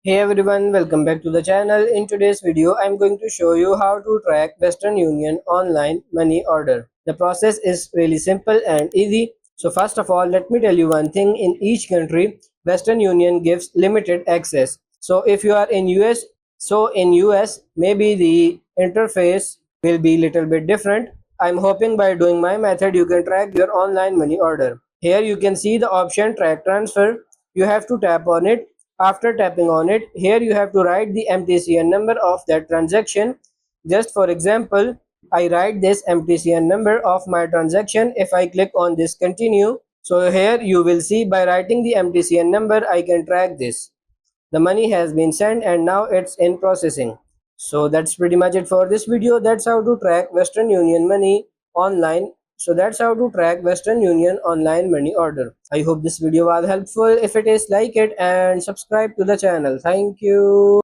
Hey everyone, welcome back to the channel. In today's video, I'm going to show you how to track Western Union online money order. The process is really simple and easy. So first of all, let me tell you one thing. In each country, Western Union gives limited access. So if you are in US, in US, maybe the interface will be little bit different. I'm hoping by doing my method, you can track your online money order. Here you can see the option track transfer. You have to tap on it. After tapping on it, here you have to write the MTCN number of that transaction. Just for example, I write this MTCN number of my transaction. If I click on this continue, so here you will see by writing the MTCN number, I can track this. The money has been sent and now it's in processing. So that's pretty much it for this video. That's how to track Western Union money online. So that's how to track Western Union online money order. I hope this video was helpful. If it is, like it and subscribe to the channel. Thank you.